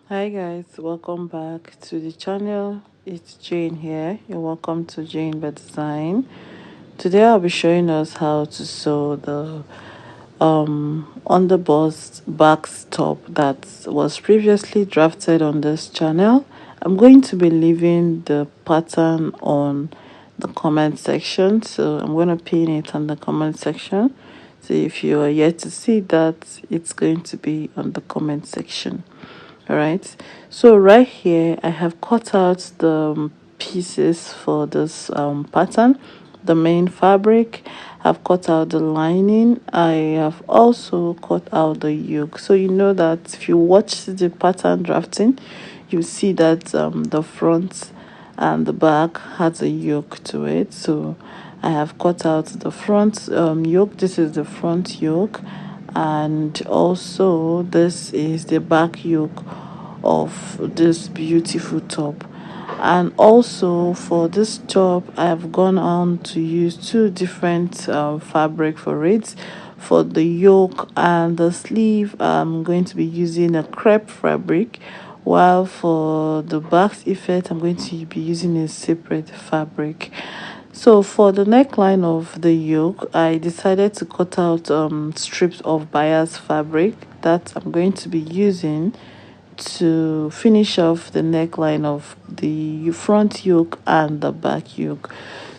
Hi guys, welcome back to the channel. It's Jane here. You're welcome to Jane by Design. Today I'll be showing us how to sew the underbust back top that was previously drafted on this channel. I'm going to be leaving the pattern on the comment section, so I'm going to pin it on the comment section. So if you are yet to see that, it's going to be on the comment section. All right, so right here I have cut out the pieces for this pattern, the main fabric. I've cut out the lining. I have also cut out the yoke, so you know that if you watch the pattern drafting, you see that the front and the back has a yoke to it. So I have cut out the front yoke. This is the front yoke, and also this is the back yoke of this beautiful top. And also for this top, I have gone on to use two different fabric for it. For the yoke and the sleeve, I'm going to be using a crepe fabric, while for the back effect I'm going to be using a separate fabric. So for the neckline of the yoke, I decided to cut out strips of bias fabric that I'm going to be using to finish off the neckline of the front yoke and the back yoke.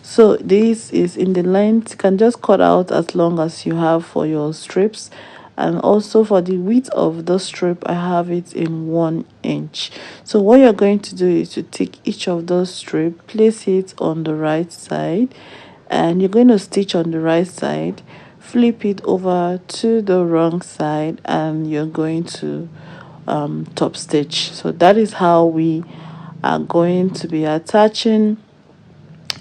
So this is in the length. You can just cut out as long as you have for your strips, and also for the width of the strip I have it in 1 inch. So what you're going to do is to take each of those strips, place it on the right side, and you're going to stitch on the right side, flip it over to the wrong side, and you're going to top stitch. So that is how we are going to be attaching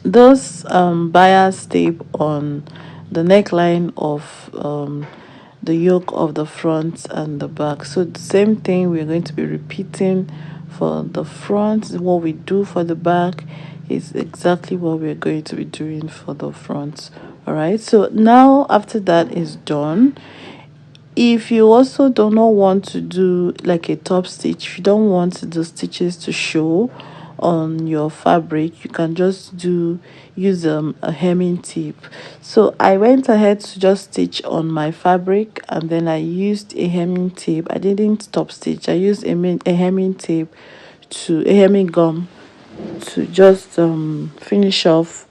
those bias tape on the neckline of the yoke of the front and the back. So the same thing we're going to be repeating for the front. What we do for the back is exactly what we're going to be doing for the front. All right, so now after that is done, if you also do not want to do like a top stitch, if you don't want the stitches to show on your fabric, you can just use a hemming tip. So I went ahead to just stitch on my fabric, and then I used a hemming tape. I didn't top stitch. I used a hemming tape, to a hemming gum, to just finish off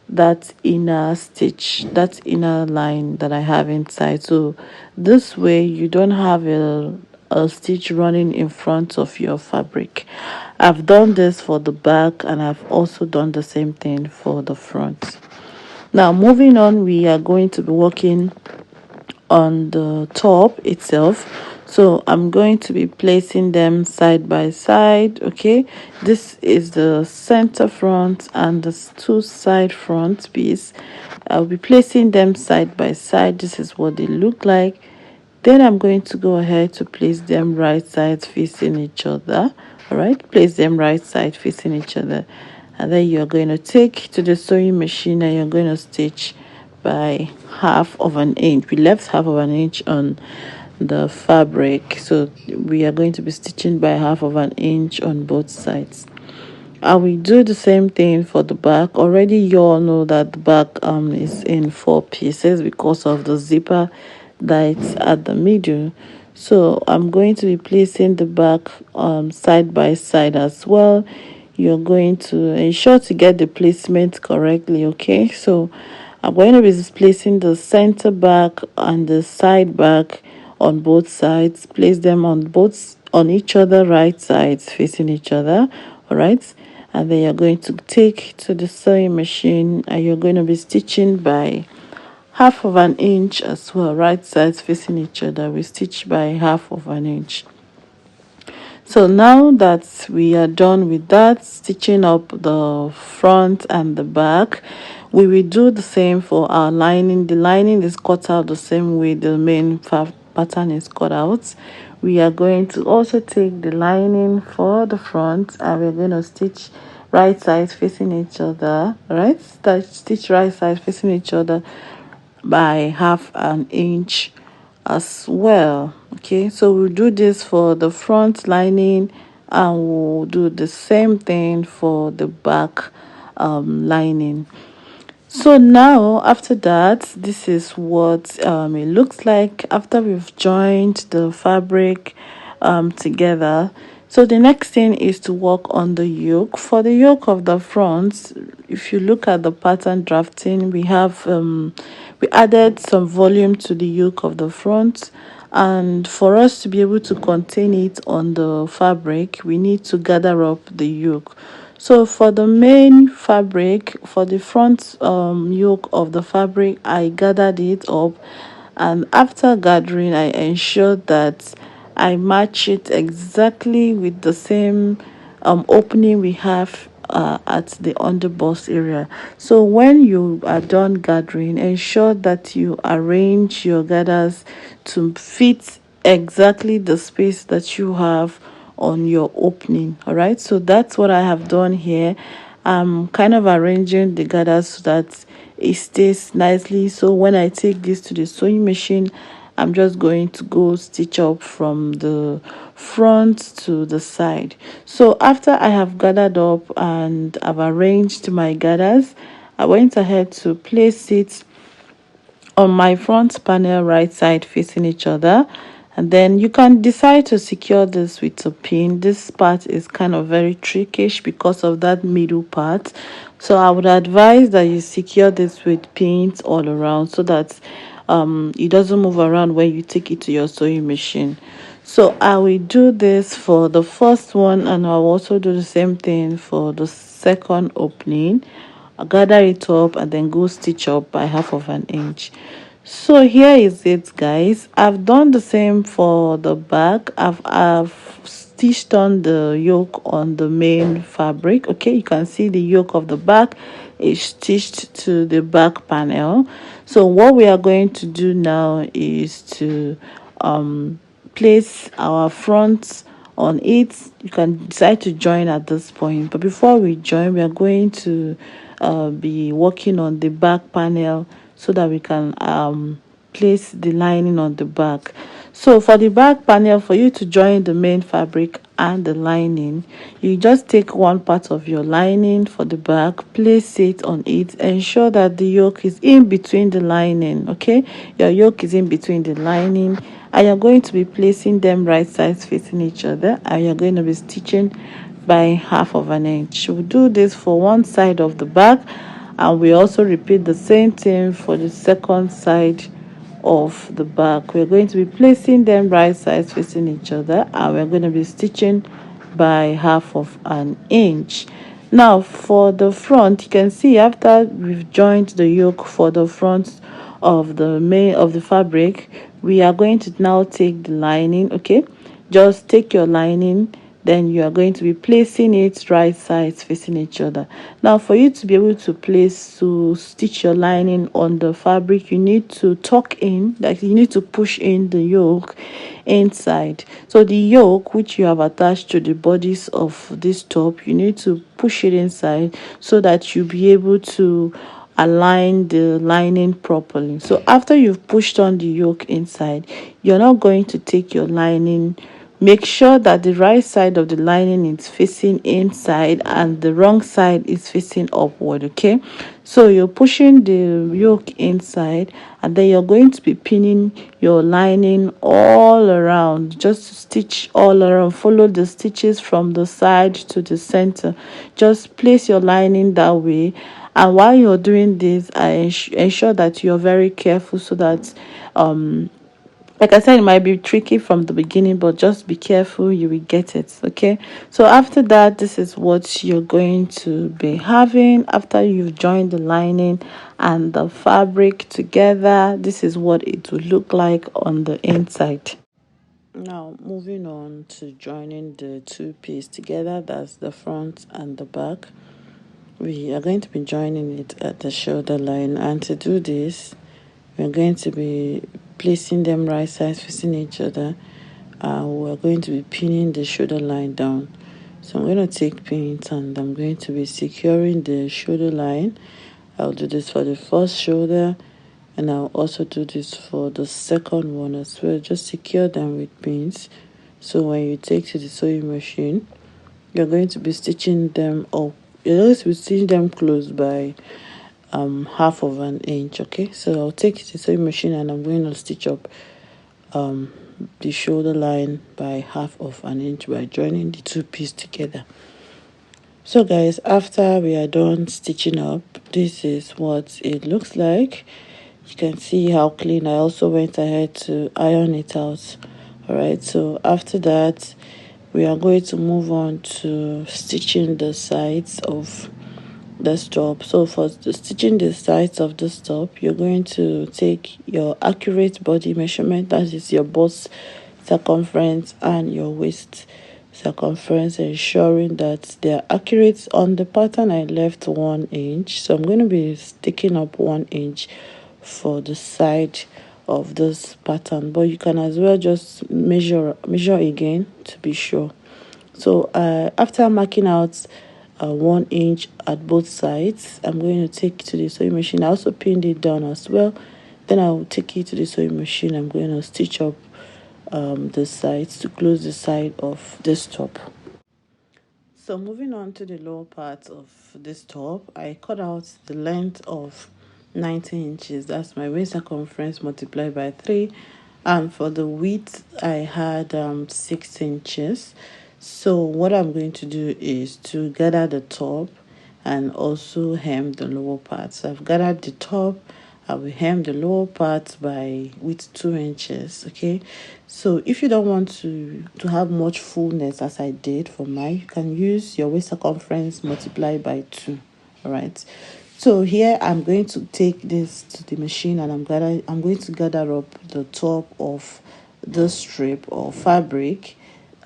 that inner stitch, that inner line that I have inside. So this way you don't have a stitch running in front of your fabric. I've done this for the back, and I've also done the same thing for the front. Now moving on, we are going to be working on the top itself. So I'm going to be placing them side by side. Okay, this is the center front and the two side front piece. I'll be placing them side by side. This is what they look like. Then I'm going to go ahead to place them right sides facing each other. All right, place them right side facing each other, and then you're going to take to the sewing machine and you're going to stitch by half of an inch. We left half of an inch on the fabric, so we are going to be stitching by half of an inch on both sides. I will do the same thing for the back. Already you all know that the back is in 4 pieces because of the zipper that's at the middle. So I'm going to be placing the back side by side as well. You're going to ensure to get the placement correctly. Okay, so I'm going to be placing the center back and the side back on both sides. Place them on each other, right sides facing each other. All right, and then you're going to take to the sewing machine, and you're going to be stitching by half of an inch as well. Right sides facing each other, we stitch by half of an inch. So now that we are done with that, stitching up the front and the back, we will do the same for our lining. The lining is cut out the same way the main pattern is cut out. We are going to also take the lining for the front, and we're going to stitch right sides facing each other. Right, stitch right sides facing each other by half an inch as well. Okay, so we'll do this for the front lining and we'll do the same thing for the back lining. So now after that, this is what it looks like after we've joined the fabric together. So the next thing is to work on the yoke. For the yoke of the front, if you look at the pattern drafting, we added some volume to the yoke of the front, and for us to be able to contain it on the fabric, we need to gather up the yoke. So for the main fabric, for the front yoke of the fabric, I gathered it up, and after gathering I ensured that I match it exactly with the same opening we have at the underbust area. So when you are done gathering, ensure that you arrange your gathers to fit exactly the space that you have on your opening. All right, so that's what I have done here. I'm kind of arranging the gathers so that it stays nicely. So when I take this to the sewing machine, I'm just going to go stitch up from the front to the side. So after I have gathered up and I've arranged my gathers, I went ahead to place it on my front panel, right side facing each other, and then you can decide to secure this with a pin. This part is kind of very trickish because of that middle part, so I would advise that you secure this with pins all around so that it doesn't move around when you take it to your sewing machine. So I will do this for the first one, and I'll also do the same thing for the second opening. I'll gather it up and then go stitch up by 1/2 inch. So here is it, guys. I've done the same for the back. I've stitched on the yoke on the main fabric. Okay, you can see the yoke of the back is stitched to the back panel. So what we are going to do now is to place our front on it. You can decide to join at this point, but before we join, we are going to be working on the back panel so that we can place the lining on the back. So for the back panel, for you to join the main fabric and the lining, you just take one part of your lining for the back, place it on it, ensure that the yoke is in between the lining. Okay, your yoke is in between the lining, and you're going to be placing them right sides facing each other, and you're going to be stitching by 1/2 inch. We'll do this for one side of the back, and we also repeat the same thing for the second side of the back. We're going to be placing them right sides facing each other, and we're going to be stitching by 1/2 inch. Now for the front, you can see after we've joined the yoke for the front of the main of the fabric, we are going to now take the lining. Okay, just take your lining, then you are going to be placing it right sides facing each other. Now for you to be able to stitch your lining on the fabric, you need to tuck in, like you need to push in the yoke inside. So the yoke which you have attached to the bodies of this top, you need to push it inside so that you'll be able to align the lining properly. So after you've pushed on the yoke inside, you're not going to take your lining. Make sure that the right side of the lining is facing inside and the wrong side is facing upward. Okay, so you're pushing the yoke inside, and then you're going to be pinning your lining all around. Just stitch all around, follow the stitches from the side to the center. Just place your lining that way, and while you're doing this, I ensure that you're very careful so that like I said, it might be tricky from the beginning, but just be careful, you will get it. Okay, so after that, this is what you're going to be having after you've joined the lining and the fabric together. This is what it will look like on the inside. Now moving on to joining the two pieces together, that's the front and the back. We are going to be joining it at the shoulder line, and to do this, we're going to be placing them right sides facing each other. We're going to be pinning the shoulder line down. So I'm going to take pins and I'm going to be securing the shoulder line. I'll do this for the first shoulder, and I'll also do this for the second one as well. Just secure them with pins, so when you take to the sewing machine, you're going to be stitching them up. You're going to be stitching them close by half of an inch. Okay, so I'll take the sewing machine and I'm going to stitch up the shoulder line by half of an inch by joining the two pieces together. So guys, after we are done stitching up, this is what it looks like. You can see how clean. I also went ahead to iron it out. All right, so after that we are going to move on to stitching the sides of this top. So for stitching the sides of this top, you're going to take your accurate body measurement, that is your bust circumference and your waist circumference, ensuring that they are accurate. On the pattern I left 1 inch, so I'm going to be sticking up 1 inch for the side of this pattern, but you can as well just measure again to be sure. So after marking out 1 inch at both sides, I'm going to take it to the sewing machine. I also pinned it down as well. Then I'll take it to the sewing machine. I'm going to stitch up the sides to close the side of this top. So moving on to the lower part of this top, I cut out the length of 19 inches. That's my waist circumference multiplied by 3. And for the width, I had 6 inches. So what I'm going to do is to gather the top and also hem the lower part. So I've gathered the top. I will hem the lower part by with 2 inches. Okay, so if you don't want to have much fullness as I did for mine, you can use your waist circumference multiplied by 2. All right, so here I'm going to take this to the machine and I'm going to gather up the top of the strip or fabric,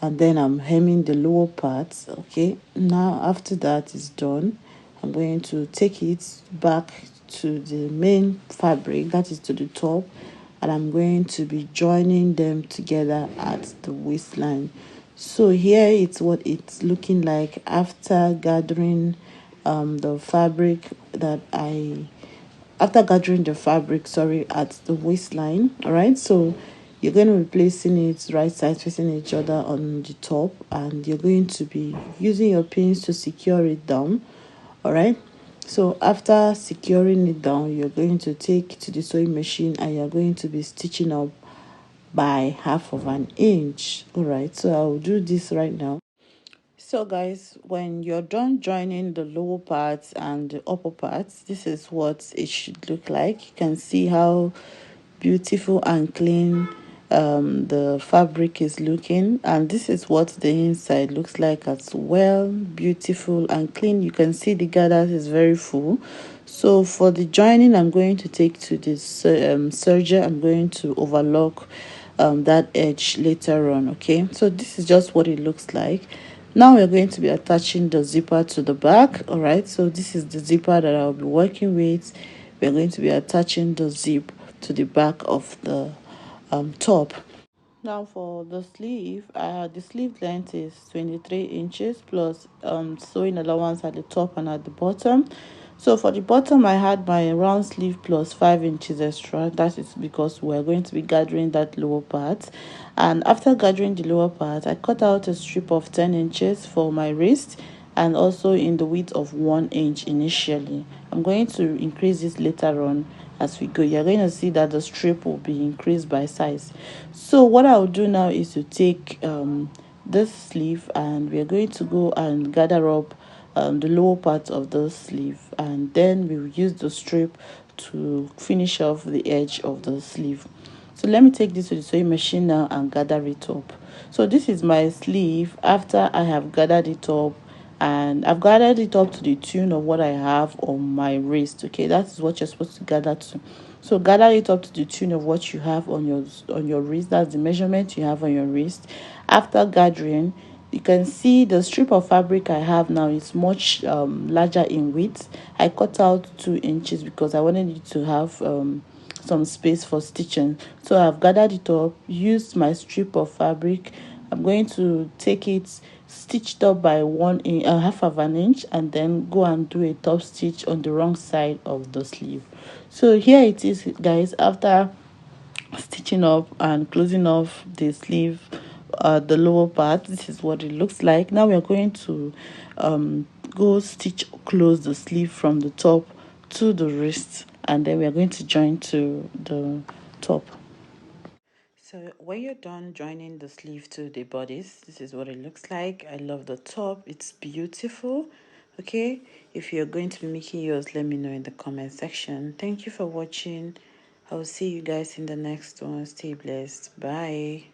and then I'm hemming the lower part. Okay, now after that is done, I'm going to take it back to the main fabric, that is to the top, and I'm going to be joining them together at the waistline. So here it's what it's looking like after gathering the fabric at the waistline. All right, so you're going to be placing it right sides facing each other on the top, and you're going to be using your pins to secure it down. All right, so after securing it down, you're going to take it to the sewing machine and you're going to be stitching up by half of an inch. All right, so I'll do this right now. So guys, when you're done joining the lower parts and the upper parts, this is what it should look like. You can see how beautiful and clean the fabric is looking, and this is what the inside looks like as well. Beautiful and clean. You can see the gathers is very full. So for the joining, I'm going to take to this serger. I'm going to overlock that edge later on. Okay, so this is just what it looks like. Now we're going to be attaching the zipper to the back. All right, so this is the zipper that I'll be working with. We're going to be attaching the zip to the back of the top. Now for the sleeve, the sleeve length is 23 inches plus sewing allowance at the top and at the bottom. So for the bottom, I had my round sleeve plus 5 inches extra. That is because we're going to be gathering that lower part. And after gathering the lower part, I cut out a strip of 10 inches for my wrist and also in the width of 1 inch initially. I'm going to increase this later on as we go. You're going to see that the strip will be increased by size. So what I'll do now is to take this sleeve and we're going to go and gather up the lower part of the sleeve, and then we will use the strip to finish off the edge of the sleeve. So let me take this to the sewing machine now and gather it up. So this is my sleeve after I have gathered it up, and I've gathered it up to the tune of what I have on my wrist. Okay, that is what you're supposed to gather to. So gather it up to the tune of what you have on your wrist. That's the measurement you have on your wrist. After gathering, you can see the strip of fabric I have now is much larger in width. I cut out 2 inches because I wanted it to have some space for stitching. So I've gathered it up, used my strip of fabric. I'm going to take it stitched up by half of an inch, and then go and do a top stitch on the wrong side of the sleeve. So here it is, guys, after stitching up and closing off the sleeve the lower part. This is what it looks like. Now we're going to go stitch close the sleeve from the top to the wrist, and then we're going to join to the top. So when you're done joining the sleeve to the bodice, this is what it looks like. I love the top, it's beautiful. Okay, if you're going to be making yours, let me know in the comment section. Thank you for watching. I'll see you guys in the next one. Stay blessed. Bye.